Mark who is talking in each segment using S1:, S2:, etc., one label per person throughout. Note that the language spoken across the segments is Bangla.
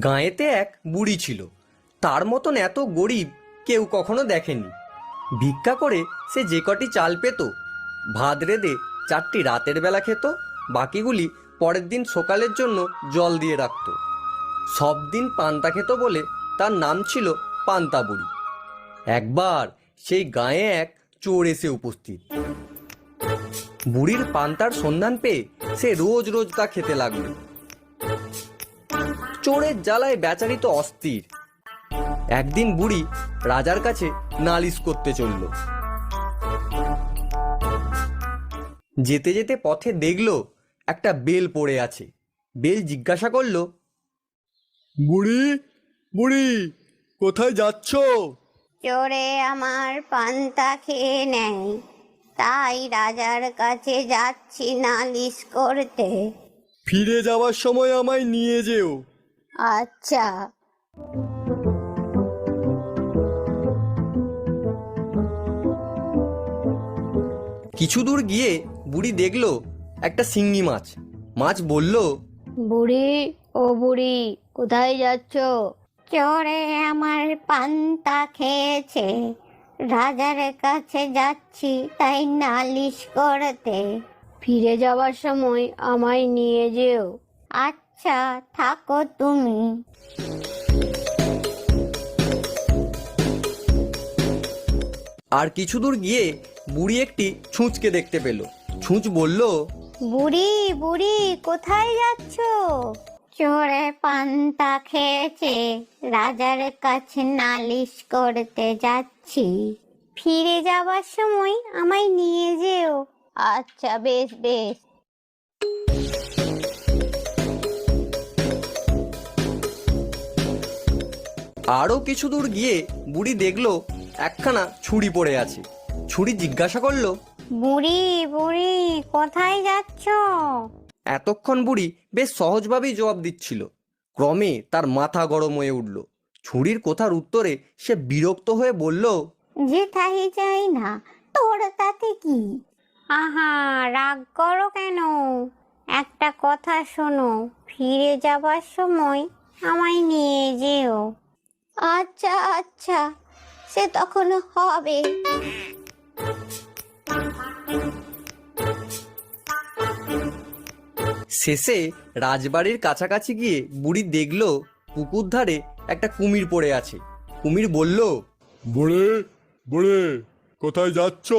S1: গাঁয়েতে এক বুড়ি ছিল, তার মতন এত গরিব কেউ কখনো দেখেনি। ভিক্ষা করে সে যে কটি চাল পেত, ভাত রেঁধে 4টি রাতের বেলা খেত, বাকিগুলি পরের দিন সকালের জন্য জল দিয়ে রাখত। সব দিন পান্তা খেত বলে তার নাম ছিল পান্তা বুড়ি। একবার সেই গাঁয়ে এক চোর এসে উপস্থিত। বুড়ির পান্তার সন্ধান পেয়ে সে রোজ রোজ তা খেতে লাগলো। চোরের জ্বালায় বেচারি তো অস্থির। একদিন বুড়ি রাজার কাছে নালিশ করতে চলল। যেতে যেতে পথে দেখলো একটা বেল পড়ে আছে। বেল জিজ্ঞাসা করলো,
S2: বুড়ি বুড়ি কোথায় যাচ্ছ?
S3: চোরে আমার পান্তা খেয়ে নেয়, তাই রাজার কাছে যাচ্ছি নালিশ করতে।
S2: ফিরে যাওয়ার সময় আমায় নিয়ে যেও।
S3: আচ্ছা।
S1: কিছু দূর গিয়ে বুড়ি দেখলো একটা শিঙ্গি মাছ। মাছ বলল,
S3: বুড়ি ও বুড়ি কোথায় যাচ্ছ? চোরে আমার পান্তা খেয়েছে, রাজার কাছে যাচ্ছি তাই নালিশ করতে। ফিরে যাওয়ার সময় আমায় নিয়ে যেও। আচ্ছা, থাকো তুমি।
S1: আর কিছু দূর গিয়ে বুড়ি একটি ছুঁচকে দেখতে পেল। ছুঁচ বলল,
S3: বুড়ি বুড়ি কোথায় যাচ্ছ? চোরে পান্তা খেয়েছে, রাজার কাছে নালিশ করতে যাচ্ছি। ফিরে যাবার সময় আমায় নিয়ে যেও। আচ্ছা, বেশ বেশ।
S1: আরো কিছু দূর গিয়ে বুড়ি দেখলো একখানা ছুরি পড়ে আছে। ছুরি জিজ্ঞাসা করলো,
S3: বুড়ি বুড়ি কোথায় যাচ্ছ?
S1: এতক্ষণ বুড়ি বেশ সহজভাবেই জবাব দিচ্ছিল। ক্রমে তার মাথা গরম হয়ে উঠল। ছুরির কথার উত্তরে সে বিরক্ত হয়ে বলল,
S3: যেথাই যাই না, তোর তাতে কি? আহা, রাগ করো কেন? একটা কথা শোনো, ফিরে যাবার সময় আমায় নিয়ে যেও। আচ্ছা আচ্ছা, সে তখন হবে।
S1: শেষে রাজবাড়ির কাছাকাছি গিয়ে বুড়ি দেখলো পুকুর ধারে একটা কুমির পড়ে আছে। কুমির বলল,
S2: বুড়ি বুড়ি কোথায় যাচ্ছ?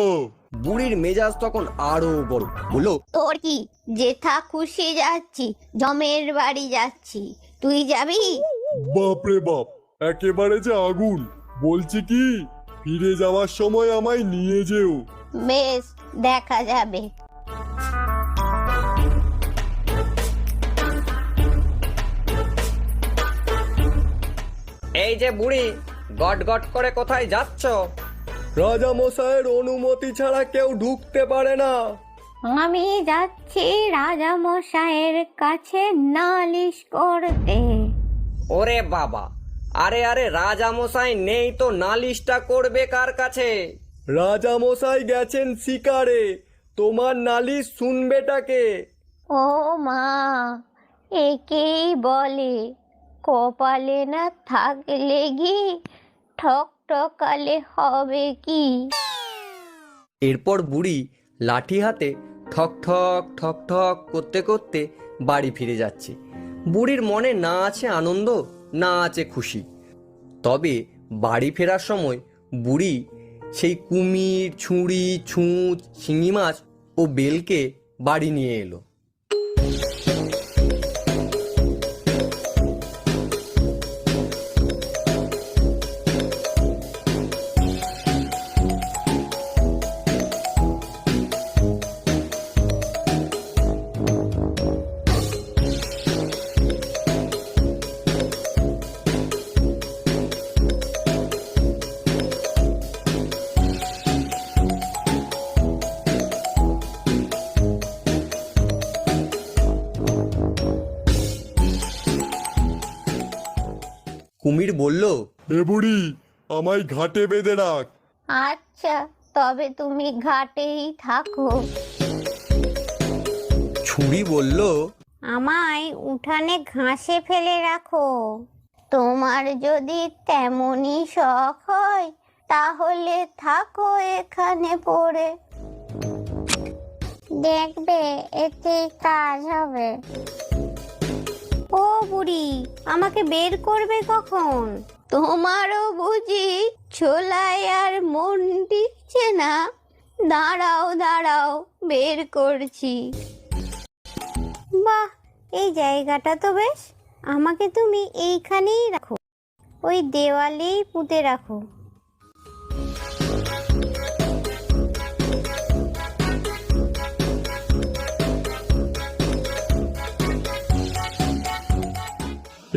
S1: বুড়ির মেজাজ তখন আরো বড়। বলল,
S3: তোর কি? যেথা খুশি যাচ্ছি, জমের বাড়ি যাচ্ছি, তুই যাবি?
S2: বাপরে বাপ, একেবারে যে আগুন। বলছি কি, ফিরে যাওয়ার সময় আমায় নিয়ে যেও।
S3: বেশ, দেখা যাবে।
S1: এই যে বুড়ি, গট গট করে কোথায় যাচ্ছ?
S2: রাজা মশাইয়ের অনুমতি ছাড়া কেউ ঢুকতে পারে না।
S3: আমি যাচ্ছি রাজা মশাইয়ের কাছে নালিশ করতে।
S1: ওরে বাবা, আরে আরে রাজা মশাই নেই তো নালিশটা করবে কার কাছে?
S2: রাজা মশাই গেছেন শিকারে, তোমার নালিশ শুনবেটাকে?
S3: ও মা, একেই বলে কপালে না থাকলে কি ঠক ঠকালে হবে কি?
S1: এরপর বুড়ি লাঠি হাতে ঠক ঠক ঠক ঠক করতে করতে বাড়ি ফিরে যাচ্ছে। বুড়ির মনে না আছে আনন্দ, না আছে খুশি। তবে বাড়ি ফেরার সময় বুড়ি সেই কুমির, ছুরি, ছুঁচ, শিঙি মাছ ও বেলকে বাড়ি নিয়ে এলো। কুমির বলল,
S2: এ বুড়ি, আমায় ঘাটে বেঁধে রাখ।
S3: আচ্ছা, তবে তুমি ঘাটেই থাকো।
S1: ছুরি বলল,
S3: আমায় উঠানে ঘাসে ফেলে রাখো। তোমার যদি তেমনই শখ হয় তাহলে থাকো এখানে পড়ে, দেখবে এতে কাজ হবে। ও বুড়ি, আমাকে বের করবে কখন? তোমারও বুঝি ছোলায় আর মন দিচ্ছে না? দাঁড়াও দাঁড়াও, বের করছি। বাহ, এই জায়গাটা তো বেশ। আমাকে তুমি এইখানেই রাখো, ওই দেওয়ালেই পুঁতে রাখো।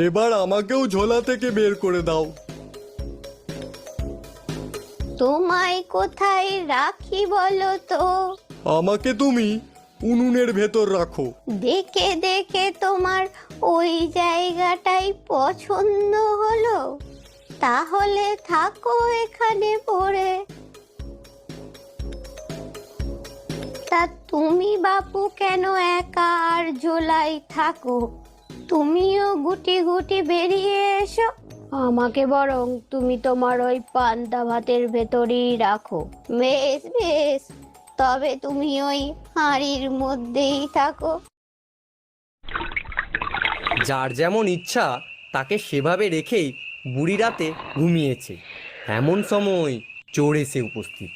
S2: এবার আমাকেও ঝোলা থেকে বের করে দাও।
S3: তোমায় কোথায় রাখি বলো তো?
S2: আমাকে তুমি উনুনের ভেতর রাখো।
S3: দেখে দেখে তোমার ওই জায়গাটাই পছন্দ হলো? তাহলে থাকো এখানে পড়ে। তা তুমি বাপু কেন একা আর ঝোলাই থাকো? তুমিও গুটি গুটি বেরিয়ে এসো। আমাকে বরং তুমি তোমার ওই পান্তা ভাতের ভেতরেই রাখো। বেশ বেশ, তবে তুমি ওই হাঁড়ির মধ্যেই থাকো।
S1: যার যেমন ইচ্ছা তাকে সেভাবে রেখেই বুড়ি রাতে ঘুমিয়েছে। এমন সময় চোর এসে উপস্থিত।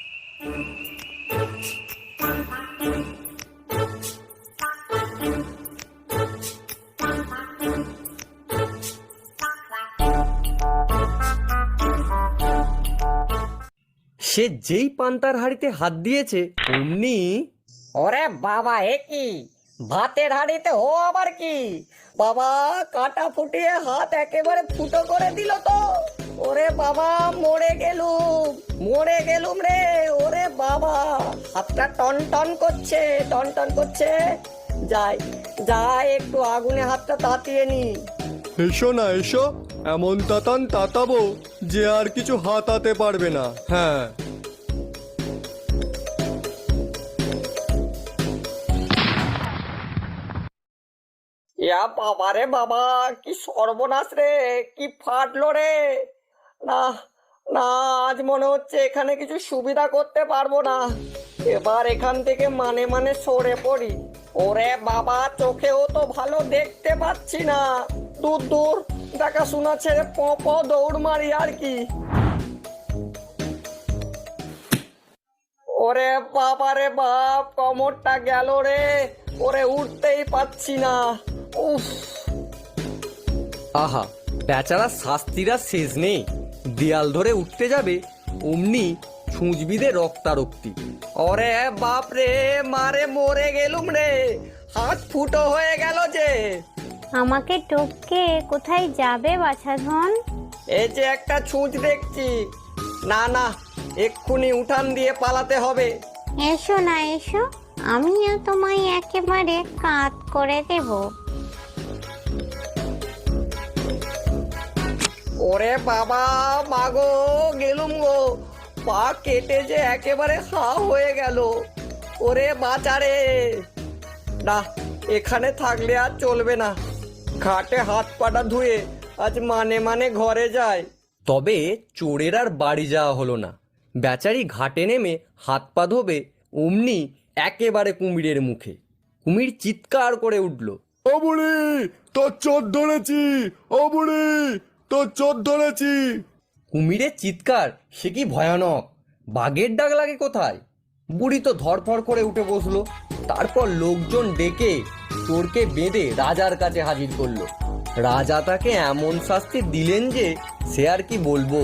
S1: সে যেই পান্তার হাঁড়িতে হাত দিয়েছে অমনি,
S4: ওরে বাবা, এ কি ভাতের হাঁড়িতে ও আবার কি? বাবা, কাটা ফুটিয়ে হাত একেবারে ফুটো করে দিল তো। ওরে বাবা, মরে গেলুম রে। ওরে বাবা, হাতটা টন টন করছে, টন টন করছে। যাই একটু আগুনে হাতটা তাতিয়ে নি।
S2: এসো না, এসো। এমন তাতান তাতাবো যে আর কিছু হাতাতে পারবে না। হ্যাঁ,
S4: ইয়া বাবা রে বাবা, কি সর্বনাশ রে, কি ফাটলো রে। না না, আজ মনে হচ্ছে এখানে কিছু সুবিধা করতে পারবো না। এবার এখান থেকে মানে সরে পড়ি। ওরে বাবা, চোখেও তো ভালো দেখতে পাচ্ছি না। দূর দূর দেখাশোনা ছেড়ে প দৌড় মারি আর কি। ওরে বাবা রে বাপ, কোমরটা গেল রে। ওরে উঠতেই পাচ্ছি না। উফ,
S1: আহা, বেচারা শাস্তিরা শেষ নেই। দেয়াল ধরে উঠতে যাবে অমনি ছুঁচবিদে রক্তারক্তি।
S4: ওরে বাপ রে, মারে মরে গেলুম রে। হাত ফুটো হয়ে গেল যে।
S3: আমাকে টপকে কোথায় যাবে বাছাধন?
S4: এই যে একটা ছুঁচ দেখছি। না না, এক্ষুনি উঠান দিয়ে পালাতে হবে।
S3: এসো না, এসো, আমিও তোমায় একেবারে কাত করে দেব।
S4: ওরে বাবা, মাগো, গেলুম গো। পা কেটে যে একেবারে হা হয়ে গেল। ওরে বাঁচারে। না, এখানে থাকলে আর চলবে না। ঘাটে হাত পাটা ধুয়ে আজ মানে ঘরে যায়।
S1: তবে চোরের আর বাড়ি যাওয়া হলো না। বেচারি ঘাটে নেমে হাত পা ধোবে অমনি একেবারে কুমিরের মুখে। কুমির চিৎকার করে উঠল,
S2: ও বুড়ি, তোর চোর ধরেছি। ও বুড়ি, তোর চোর ধরেছি।
S1: কুমিরের চিৎকার সে কি ভয়ানক! বাঘের ডাক লাগে কোথায়! বুড়ি তো ধরফর করে উঠে বসলো। তারপর লোকজন ডেকে চোরকে বেঁধে রাজার কাছে হাজির করলো। রাজা তাকে এমন শাস্তি দিলেন যে সে আর কি বলবো।